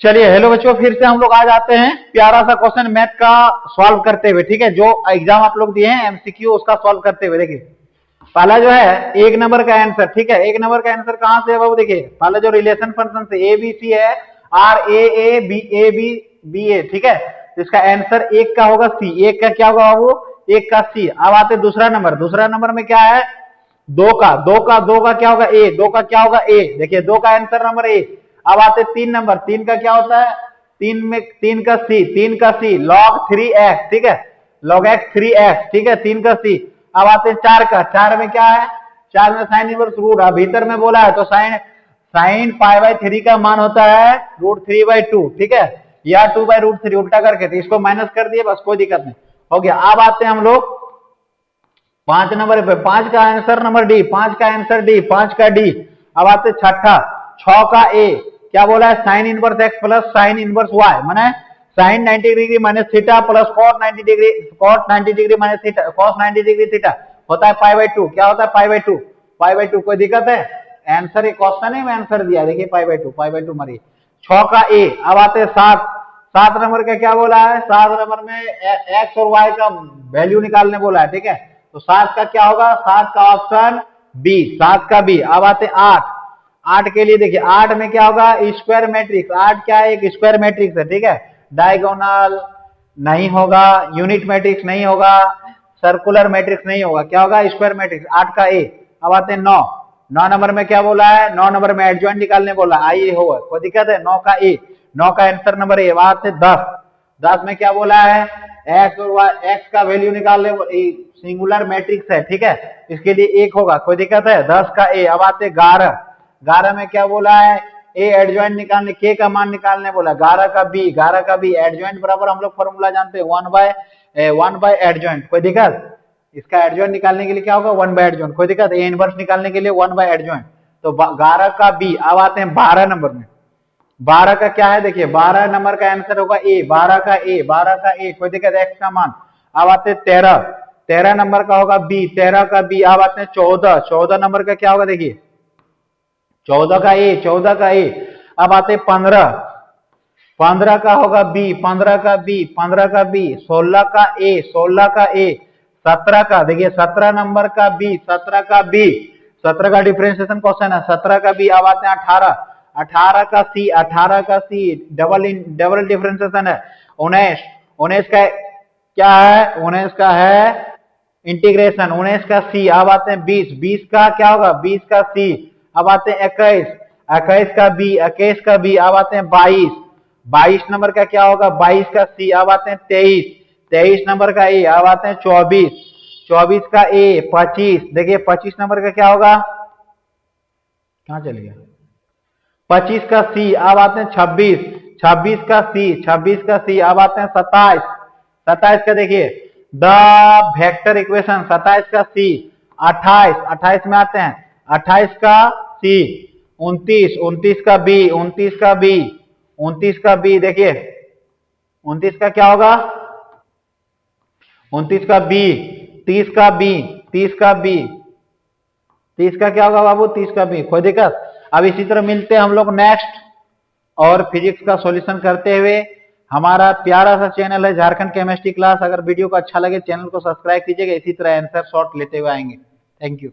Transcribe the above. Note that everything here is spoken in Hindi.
चलिए हेलो बच्चों, फिर से हम लोग आ जाते हैं प्यारा सा क्वेश्चन मैथ का सॉल्व करते हुए। ठीक है, जो एग्जाम आप लोग दिए हैं एमसीक्यू, उसका सॉल्व करते हुए। देखिए पहला जो है एक नंबर का आंसर। ठीक है, एक नंबर का आंसर कहां से है बाबू? देखिए पहले जो रिलेशन फंक्शन से ए बी सी है, आर ए बी बी ए। ठीक है, तो इसका आंसर एक का होगा सी। एक का क्या होगा बाबू? एक का सी। अब आते दूसरा नंबर। दूसरा नंबर में क्या है? दो का क्या होगा? ए। दो का क्या होगा? ए। देखिए दो का आंसर नंबर ए। अब आते तीन नंबर। तीन का क्या होता है? तीन का सी। तीन का सी log 3x। ठीक है, log x 3x। ठीक है, तीन का सी। अब आते हैं चार का। चार में क्या है? चार में साइन इनवर्स रूट। अब भीतर में बोला है तो साइन पाई बाई 3 का मान होता है √3/2। ठीक है, या 2/√3 उल्टा करके, तो इसको माइनस कर दिए, बस कोई दिक्कत नहीं, हो गया। अब आते हैं हम लोग पांच नंबर पे। पांच का आंसर नंबर डी। पांच का आंसर डी। पांच का डी। अब आते छठा। छ का ए। क्या बोला है? Sine inverse x plus sine inverse y, माने sine 90 degree minus theta plus cot 90 degree minus theta, cos 90 degree theta होता है π/2। क्या होता है? π/2। π/2। कोई दिक्कत है? आंसर एक क्वेश्चन है, मैं आंसर दिया। देखिए π/2 मारिए। छ का ए। अब आते सात। सात नंबर का क्या बोला है? सात नंबर में एक्स और वाई का वैल्यू निकालने बोला है। ठीक है, तो सात का क्या होगा? सात का ऑप्शन बी। सात का बी। अब आते आठ। आठ के लिए देखिए, आठ में क्या होगा? Square matrix. आठ क्या है? एक स्क्वायर मैट्रिक्स है। ठीक है, डायगोनल नहीं होगा, यूनिट मैट्रिक्स नहीं होगा, सर्कुलर मैट्रिक्स नहीं होगा, क्या होगा? Square matrix. आठ का ए। अब आते हैं नौ। नौ नंबर में क्या बोला है? नौ नंबर में एडजॉइंट निकालने बोला, आइए होगा, कोई दिक्कत है? नौ का ए। नौ का आंसर नंबर ए। बात से दस। दस में क्या बोला है? एक्स और वाई, एक्स का वैल्यू निकालने, सिंगुलर मैट्रिक्स है। ठीक है, इसके लिए एक होगा, कोई दिक्कत है? दस का ए। अब आते 11। 11 में क्या बोला है? ए एडजॉइंट निकालने, के का मान निकालने बोला। 11 का बी। 11 का बी एडजॉइंट बराबर हम लोग फॉर्मूला जानते हैं 1/1 एडजॉइंट। कोई दिक्कत? इसका एडजॉइंट निकालने के लिए क्या होगा? 1 बाय एडजॉइंट। कोई दिक्कत? ए इनवर्स निकालने के लिए 1 बाय एडजॉइंट। तो 11 का बी। अब आते हैं 12 नंबर में। 12 का क्या है? देखिए 12 नंबर का आंसर होगा ए। 12 का ए। 12 का ए। कोई दिक्कत? एक्स का मान। अब आते हैं 13। 13 नंबर का होगा बी। 13 का बी। अब आते हैं 14। 14 नंबर का क्या होगा? देखिए 14 का ए। 14 का ए। अब आते 15। 15 का होगा बी। 15 का बी। 15 का बी। 16 का ए। 16 का ए। 17 का देखिए 17 नंबर का बी। 17 का बी। 17 का डिफरेंशिएशन क्वेश्चन है। 17 का बी। अब आते हैं 18। 18 का सी। 18 का सी डबल डिफरेंशिएशन है। 19। 19 का क्या है? 19 का है इंटीग्रेशन। 19 का सी। अब आते हैं 20। 20 का क्या होगा? 20 का सी। अब आते हैं 21। 21 का बी। 21 का बी। अब आते हैं 22। 22 नंबर का क्या होगा? 22 का सी। अब आते हैं 23। 23 नंबर का ए। अब आते हैं 24। 24 का ए। 25 देखिए 25 नंबर का क्या होगा? कहां चले गया? 25 का सी। अब आते हैं 26। 26 का सी। 26 का सी। अब आते हैं 27। 27 का देखिए द वेक्टर इक्वेशन। 27 का सी। 28। 28 में आते हैं 28 का सी। 29। 29 का बी। 29 का बी। 29 का बी। देखिए 29 का क्या होगा? 29 का बी। 30 का बी। 30 का बी। 30 का क्या होगा बाबू? 30 का बी। कोई दिक्कत? अब इसी तरह मिलते हैं हम लोग नेक्स्ट और फिजिक्स का सॉल्यूशन करते हुए। हमारा प्यारा सा चैनल है झारखंड केमिस्ट्री क्लास। अगर वीडियो को अच्छा लगे चैनल को सब्सक्राइब कीजिएगा, इसी तरह आंसर शॉर्ट लेते हुए आएंगे। Thank you.